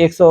100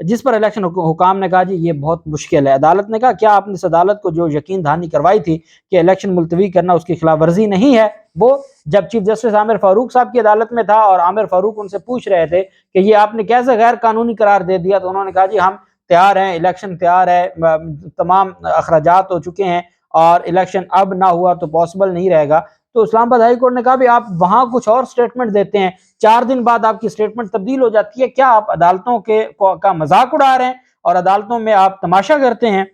جس پر الیکشن حکام نے کہا جی یہ بہت مشکل ہے۔ عدالت نے کہا کیا آپ نے اس عدالت کو جو یقین دہانی کروائی تھی کہ الیکشن ملتوی کرنا اس کی خلاف ورزی نہیں ہے؟ وہ جب چیف جسٹس عامر فاروق صاحب کی عدالت میں تھا اور عامر فاروق ان سے پوچھ رہے تھے کہ یہ آپ نے کیسے غیر قانونی قرار دے دیا، تو انہوں نے کہا جی ہم تیار ہیں، الیکشن تیار ہے، تمام اخراجات ہو چکے ہیں اور الیکشن اب نہ ہوا تو پاسبل نہیں رہے گا۔ تو اسلام آباد ہائی کورٹ نے کہا بھی آپ وہاں کچھ اور سٹیٹمنٹ دیتے ہیں، 4 دن بعد آپ کی سٹیٹمنٹ تبدیل ہو جاتی ہے، کیا آپ عدالتوں کا مذاق اڑا رہے ہیں اور عدالتوں میں آپ تماشا کرتے ہیں؟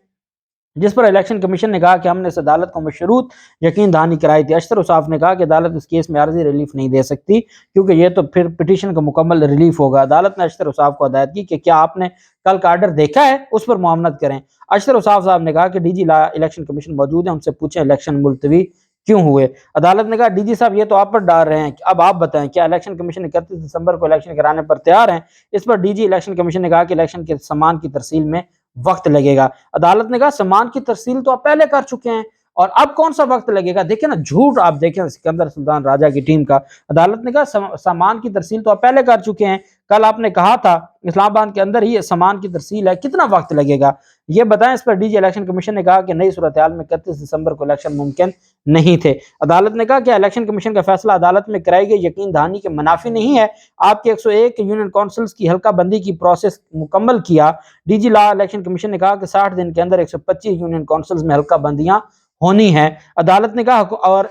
جس پر الیکشن کمیشن نے کہا کہ ہم نے اس عدالت کو مشروط یقین دہانی کرائی تھی۔ اشتر اوصاف نے کہا کہ عدالت اس کیس میں عارضی ریلیف نہیں دے سکتی کیونکہ یہ تو پھر پٹیشن کا مکمل ریلیف ہوگا۔ عدالت نے اشتر اوصاف کو ہدایت کی کہ کیا آپ نے کل کا آرڈر دیکھا ہے، اس پر معاملت کریں۔ اشتر اوصاف صاحب نے کہا کہ ڈی جی الیکشن کمیشن موجود ہیں، ان سے پوچھیں الیکشن ملتوی کیوں ہوئے۔ عدالت نے کہا ڈی جی صاحب یہ تو آپ پر ڈال رہے ہیں، اب آپ بتائیں کیا الیکشن کمیشن 31 دسمبر کو الیکشن کرانے پر تیار ہیں؟ اس پر ڈی جی الیکشن کمیشن نے کہا کہ الیکشن کے سامان کی ترسیل میں وقت لگے گا۔ عدالت نے کہا سامان کی ترسیل تو آپ پہلے کر چکے ہیں اور اب کون سا وقت لگے گا؟ دیکھیں نا جھوٹ، آپ دیکھیں سکندر سلطان راجہ کی ٹیم کا۔ عدالت نے کہا سامان کی ترسیل تو آپ پہلے کر چکے ہیں، کل آپ نے کہا تھا اسلام آباد کے اندر ہی سامان کی ترسیل ہے، کتنا وقت لگے گا یہ بتائیں۔ اس پر ڈی جی الیکشن کمیشن نے کہا کہ نئی صورتحال میں 31 دسمبر کو الیکشن ممکن نہیں تھے۔ عدالت نے کہا کہ الیکشن کمیشن کا فیصلہ عدالت میں کرائی گئی یقین دہانی کے منافی نہیں ہے، آپ کے 101 یونین کونسلز کی حلقہ بندی کی پروسیس مکمل کیا۔ ڈی جی الیکشن کمیشن نے کہا کہ 60 دن کے اندر 125 یونین کونسلز میں حلقہ بندیاں ہونی ہیں۔ عدالت نے کہا اور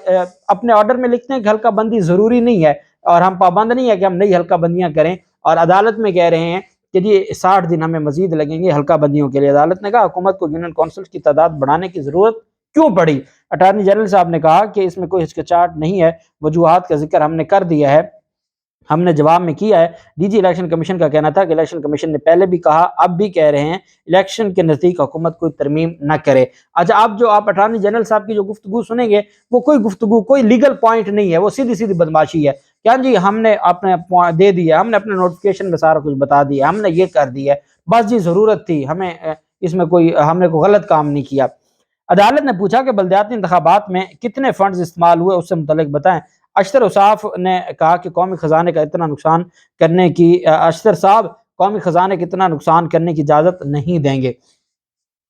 اپنے آرڈر میں لکھتے ہیں کہ حلقہ بندی ضروری نہیں ہے اور ہم پابند نہیں ہے کہ ہم نئی حلقہ بندیاں کریں، اور عدالت میں کہہ رہے ہیں کہ جی 60 دن ہمیں مزید لگیں گے حلقہ بندیوں کے لیے۔ عدالت نے کہا حکومت کو یونین کونسلز کی تعداد بڑھانے کی ضرورت کیوں پڑی؟ اٹارنی جنرل صاحب نے کہا کہ اس میں کوئی ہچکچاہٹ نہیں ہے، وجوہات کا ذکر ہم نے کر دیا ہے، ہم نے جواب میں کیا ہے۔ ڈی جی الیکشن کمیشن کا کہنا تھا کہ الیکشن کمیشن نے پہلے بھی کہا، اب بھی کہہ رہے ہیں الیکشن کے نزدیک حکومت کوئی ترمیم نہ کرے۔ اچھا اب جو آپ اٹارنی جنرل صاحب کی جو گفتگو سنیں گے وہ کوئی گفتگو کوئی لیگل پوائنٹ نہیں ہے، وہ سیدھی سیدھی بدماشی ہے۔ کیا جی ہم نے اپنے دے دیا، ہم نے اپنے نوٹیفکیشن میں سارا کچھ بتا دیا، ہم نے یہ کر دیا، بس جی ضرورت تھی ہمیں، اس میں کوئی ہم نے کوئی غلط کام نہیں کیا۔ عدالت نے پوچھا کہ بلدیاتی انتخابات میں کتنے فنڈز استعمال ہوئے، اس سے متعلق بتائیں۔ اشتر اوصاف نے کہا کہ قومی خزانے کا اتنا نقصان کرنے کی اشتر صاحب قومی خزانے کے اتنا نقصان کرنے کی اجازت نہیں دیں گے۔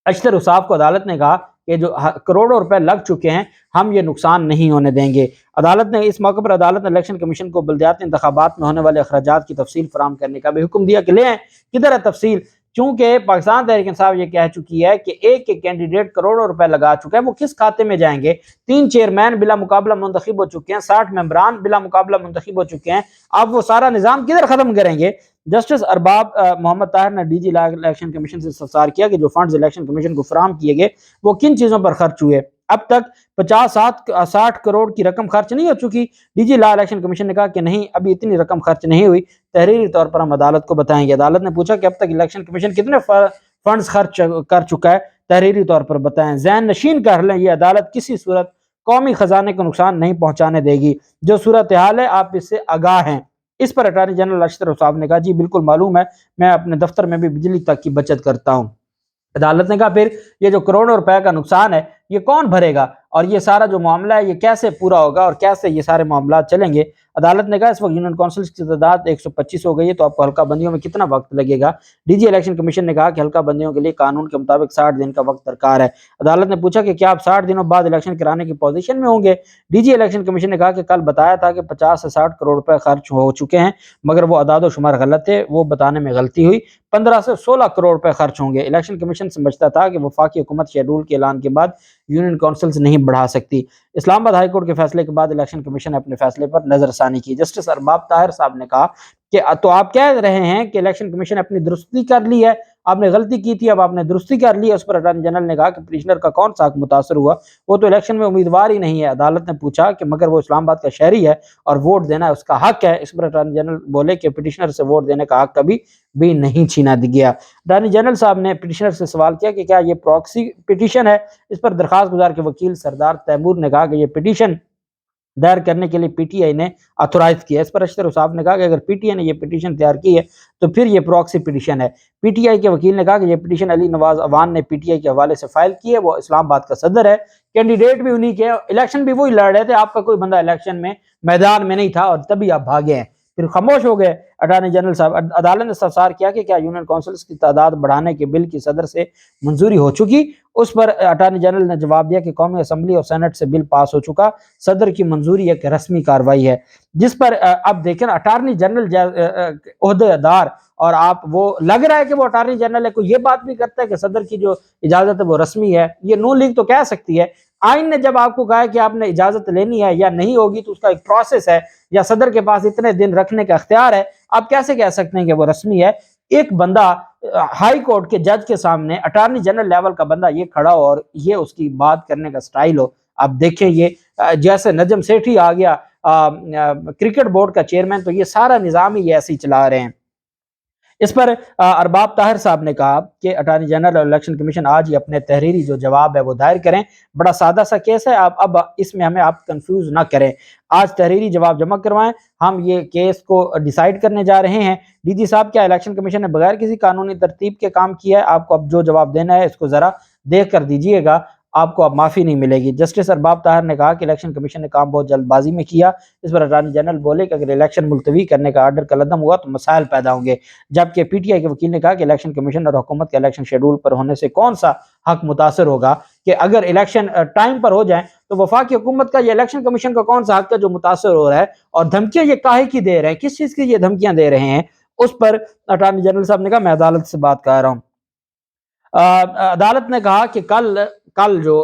اشتر اوصاف کو عدالت نے کہا کہ جو کروڑوں روپے لگ چکے ہیں ہم یہ نقصان نہیں ہونے دیں گے۔ عدالت نے اس موقع پر عدالت نے الیکشن کمیشن کو بلدیاتی انتخابات میں ہونے والے اخراجات کی تفصیل فراہم کرنے کا بھی حکم دیا کہ لے آئیں، کدھر ہے تفصیل؟ چونکہ پاکستان تحریک انصاف یہ کہہ چکی ہے کہ ایک کینڈیڈیٹ کروڑوں روپے لگا چکا ہے، وہ کس کھاتے میں جائیں گے؟ 3 چیئرمین بلا مقابلہ منتخب ہو چکے ہیں، 60 ممبران بلا مقابلہ منتخب ہو چکے ہیں، اب وہ سارا نظام کدھر ختم کریں گے؟ جسٹس ارباب محمد طاہر نے ڈی جی الیکشن کمیشن سے استفسار کیا کہ جو فنڈز الیکشن کمیشن کو فراہم کیے گئے وہ کن چیزوں پر خرچ ہوئے؟ اب تک 60 کروڑ کی رقم خرچ نہیں ہو چکی؟ ڈی جی الیکشن کمیشن نے کہا کہ نہیں، ابھی اتنی رقم خرچ نہیں ہوئی، تحریری طور پر ہم عدالت کو بتائیں گے۔ عدالت نے پوچھا کہ اب تک الیکشن کمیشن کتنے فنڈز خرچ کر چکا ہے، تحریری طور پر بتائیں۔ ذہن نشین کر لیں یہ عدالت کسی صورت قومی خزانے کو نقصان نہیں پہنچانے دے گی، جو صورتحال ہے آپ اس سے آگاہ ہیں۔ اس پر اٹارنی جنرل اشتر اوصاف نے کہا جی بالکل معلوم ہے، میں اپنے دفتر میں بھی بجلی تک کی بچت کرتا ہوں۔ عدالت نے کہا پھر یہ جو کروڑوں روپے کا نقصان ہے یہ کون بھرے گا اور یہ سارا جو معاملہ ہے یہ کیسے پورا ہوگا اور کیسے یہ سارے معاملات چلیں گے؟ عدالت نے کہا اس وقت یونین کونسلز کی تعداد 125 ہو گئی ہے، تو آپ کو حلقہ بندیوں میں کتنا وقت لگے گا؟ ڈی جی الیکشن کمیشن نے کہا کہ حلقہ بندیوں کے لیے قانون کے مطابق 60 دن کا وقت درکار ہے۔ عدالت نے پوچھا کہ کیا آپ 60 دنوں بعد الیکشن کرانے کی پوزیشن میں ہوں گے؟ ڈی جی الیکشن کمیشن نے کہا کہ کل بتایا تھا کہ 50 سے 60 کروڑ روپے خرچ ہو چکے ہیں، مگر وہ اعداد و شمار غلط ہے، وہ بتانے میں غلطی ہوئی، 15 سے 16 کروڑ روپے خرچ ہوں گے۔ الیکشن کمیشن سمجھتا تھا کہ وفاقی حکومت شیڈول کے اعلان کے بعد یونین کونسلز نہیں بڑھا سکتی۔ اسلام آباد ہائی کورٹ کے فیصلے کے بعد الیکشن کمیشن نے اپنے فیصلے پر نظر ثانی کی۔ جسٹس ارباب طاہر صاحب نے کہا کہ تو آپ کہہ رہے ہیں کہ الیکشن کمیشن نے اپنی درستی کر لی ہے، آپ نے غلطی کی تھی اب آپ نے درستی کر لی ہے۔ اس پر اٹارنی جنرل نے کہا کہ پٹیشنر کا کون سا حق متاثر ہوا، وہ تو الیکشن میں امیدوار ہی نہیں ہے۔ عدالت نے پوچھا کہ مگر وہ اسلام آباد کا شہری ہے اور ووٹ دینا اس کا حق ہے۔ اس پر اٹارنی جنرل بولے کہ پٹیشنر سے ووٹ دینے کا حق کبھی بھی نہیں چھینا گیا۔ اٹارنی جنرل صاحب نے پٹیشنر سے سوال کیا کہ کیا یہ پراکسی پٹیشن ہے؟ اس پر درخواست گزار کے وکیل سردار تیمور نے کہا کہ یہ پٹیشن دائر کرنے کے لیے پی ٹی آئی نے اتھورائز کیا۔ اس پر اشتر اوصاف نے کہا کہ اگر پی ٹی آئی نے یہ پٹیشن تیار کی ہے تو پھر یہ پراکسی پٹیشن ہے۔ پی ٹی آئی کے وکیل نے کہا کہ یہ پٹیشن علی نواز اوان نے پی ٹی آئی کے حوالے سے فائل کی ہے، وہ اسلام آباد کا صدر ہے، کینڈیڈیٹ بھی انہی کے، الیکشن بھی وہی لڑ رہے تھے، آپ کا کوئی بندہ الیکشن میں میدان میں نہیں تھا اور تبھی آپ بھاگے ہیں۔ پھر خاموش ہو گئے اٹارنی جنرل صاحب۔ عدالت نے استفسار کیا کہ کیا یونین کونسلز کی تعداد بڑھانے کے بل کی صدر سے منظوری ہو چکی؟ اس پر اٹارنی جنرل نے جواب دیا کہ قومی اسمبلی اور سینٹ سے بل پاس ہو چکا، صدر کی منظوری ایک رسمی کارروائی ہے۔ جس پر اب دیکھیں اٹارنی جنرل عہدے دار، اور آپ وہ لگ رہا ہے کہ وہ اٹارنی جنرل ہے، کوئی یہ بات بھی کرتا ہے کہ صدر کی جو اجازت ہے وہ رسمی ہے۔ یہ نون لیگ تو کہہ سکتی ہے، آئین نے جب آپ کو کہا ہے کہ آپ نے اجازت لینی ہے یا نہیں ہوگی تو اس کا ایک پروسیس ہے، یا صدر کے پاس اتنے دن رکھنے کا اختیار ہے، آپ کیسے کہہ سکتے ہیں کہ وہ رسمی ہے؟ ایک بندہ ہائی کورٹ کے جج کے سامنے اٹارنی جنرل لیول کا بندہ یہ کھڑا ہو اور یہ اس کی بات کرنے کا سٹائل ہو، آپ دیکھیں یہ جیسے نجم سیٹھی آ گیا کرکٹ بورڈ کا چیئرمین، تو یہ سارا نظام ہی ایسے ہی چلا رہے ہیں۔ اس پر ارباب طاہر صاحب نے کہا کہ اٹارنی جنرل اور الیکشن کمیشن آج ہی اپنے تحریری جو جواب ہے وہ دائر کریں، بڑا سادہ سا کیس ہے، اب اس میں ہمیں آپ کنفیوز نہ کریں، آج تحریری جواب جمع کروائیں، ہم یہ کیس کو ڈیسائیڈ کرنے جا رہے ہیں۔ ڈی جی صاحب کیا الیکشن کمیشن نے بغیر کسی قانونی ترتیب کے کام کیا ہے؟ آپ کو اب جو جواب دینا ہے اس کو ذرا دیکھ کر دیجئے گا، آپ کو اب معافی نہیں ملے گی۔ جسٹس ارباب طاہر نے کہا کہ الیکشن کمیشن نے کام بہت جلد بازی میں کیا۔ اس پر اٹارنی جنرل بولے کہ اگر الیکشن ملتوی کرنے کا آرڈر کالعدم ہوا تو مسائل پیدا ہوں گے، جبکہ پی ٹی آئی کے وکیل نے کہا کہ الیکشن کمیشن اور حکومت کے الیکشن شیڈول پر ہونے سے کون سا حق متاثر ہوگا، کہ اگر الیکشن ٹائم پر ہو جائیں تو وفاقی حکومت کا یا الیکشن کمیشن کا کون سا حق ہے جو متاثر ہو رہا ہے، اور دھمکیاں یہ کاہے کی دے رہے ہیں، کس چیز کی یہ دھمکیاں دے رہے ہیں؟ اس پر اٹارنی جنرل صاحب نے کہا میں عدالت سے بات کر رہا ہوں۔ عدالت نے کہا کہ کل جو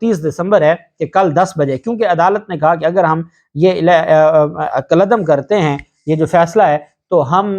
30 دسمبر ہے کہ کل 10 بجے، کیونکہ عدالت نے کہا کہ اگر ہم یہ کالعدم کرتے ہیں یہ جو فیصلہ ہے تو ہم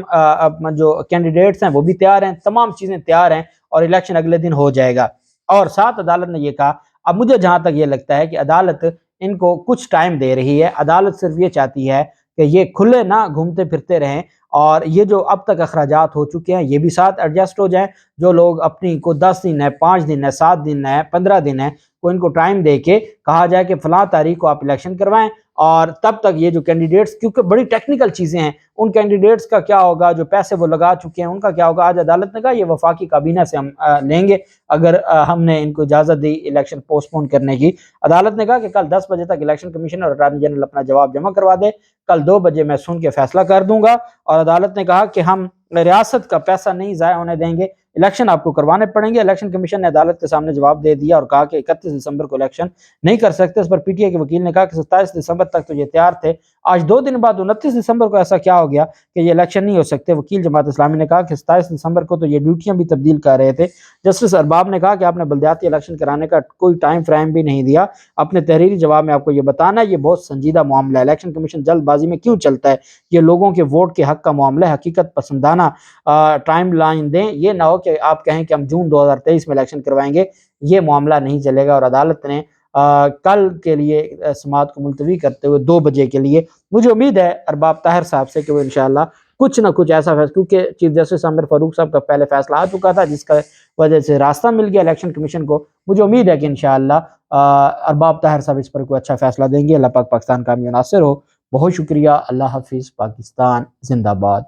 جو کینڈیڈیٹس ہیں وہ بھی تیار ہیں، تمام چیزیں تیار ہیں اور الیکشن اگلے دن ہو جائے گا۔ اور ساتھ عدالت نے یہ کہا، اب مجھے جہاں تک یہ لگتا ہے کہ عدالت ان کو کچھ ٹائم دے رہی ہے، عدالت صرف یہ چاہتی ہے کہ یہ کھلے نہ گھومتے پھرتے رہیں، اور یہ جو اب تک اخراجات ہو چکے ہیں یہ بھی ساتھ ایڈجسٹ ہو جائیں۔ جو لوگ اپنی کو 10 دن ہے، 5 دن ہے، 7 دن ہے، 15 دن ہے، کو ان کو ٹائم دے کے کہا جائے کہ فلاں تاریخ کو آپ الیکشن کروائیں، اور تب تک یہ جو کینڈیڈیٹس، کیونکہ بڑی ٹیکنیکل چیزیں ہیں، ان کینڈیڈیٹس کا کیا ہوگا، جو پیسے وہ لگا چکے ہیں ان کا کیا ہوگا؟ آج عدالت نے کہا یہ وفاقی کابینہ سے ہم لیں گے اگر ہم نے ان کو اجازت دی الیکشن پوسٹ پون کرنے کی۔ عدالت نے کہا کہ کل 10 بجے تک الیکشن کمیشن اور اٹارنی جنرل اپنا جواب جمع کروا دے، کل 2 بجے میں سن کے فیصلہ کر دوں گا۔ اور عدالت نے کہا کہ ہم ریاست کا پیسہ نہیں ضائع ہونے دیں گے، الیکشن آپ کو کروانے پڑیں گے۔ الیکشن کمیشن نے عدالت کے سامنے جواب دے دیا اور کہا کہ 31 دسمبر کو الیکشن نہیں کر سکتے۔ اس پر پی ٹی آئی کے وکیل نے کہا کہ 27 دسمبر تک تو یہ تیار تھے، آج 2 دن بعد 29 دسمبر کو ایسا کیا ہو گیا کہ یہ الیکشن نہیں ہو سکتے؟ وکیل جماعت اسلامی نے کہا کہ 27 دسمبر کو تو یہ ڈیوٹیاں بھی تبدیل کر رہے تھے۔ جسٹس ارباب نے کہا کہ آپ نے بلدیاتی الیکشن کرانے کا کوئی ٹائم فریم بھی نہیں دیا، اپنے تحریری جواب میں آپ کو یہ بتانا ہے، یہ بہت سنجیدہ معاملہ ہے، الیکشن کمیشن جلد بازی میں کیوں چلتا ہے؟ یہ لوگوں کے ووٹ کے حق کا معاملہ ہے، حقیقت پسندانہ ٹائم لائن دیں، یہ نہ ہو کہ آپ کہیں کہ ہم جون 2023 میں الیکشن کروائیں گے، یہ معاملہ نہیں چلے گا۔ اور عدالت نے کل کے لیے سماعت کو ملتوی کرتے ہوئے 2 بجے کے لیے، مجھے امید ہے ارباب طاہر صاحب سے کہ وہ انشاءاللہ کچھ نہ کچھ ایسا فیصلہ، کیونکہ چیف جسٹس عامر فاروق صاحب کا پہلے فیصلہ آ چکا تھا جس کا وجہ سے راستہ مل گیا الیکشن کمیشن کو، مجھے امید ہے کہ انشاءاللہ ارباب طاہر صاحب اس پر کوئی اچھا فیصلہ دیں گے۔ اللہ پاک پاکستان کا حامی و ناصر ہو۔ بہت شکریہ، اللہ حافظ، پاکستان زندہ باد۔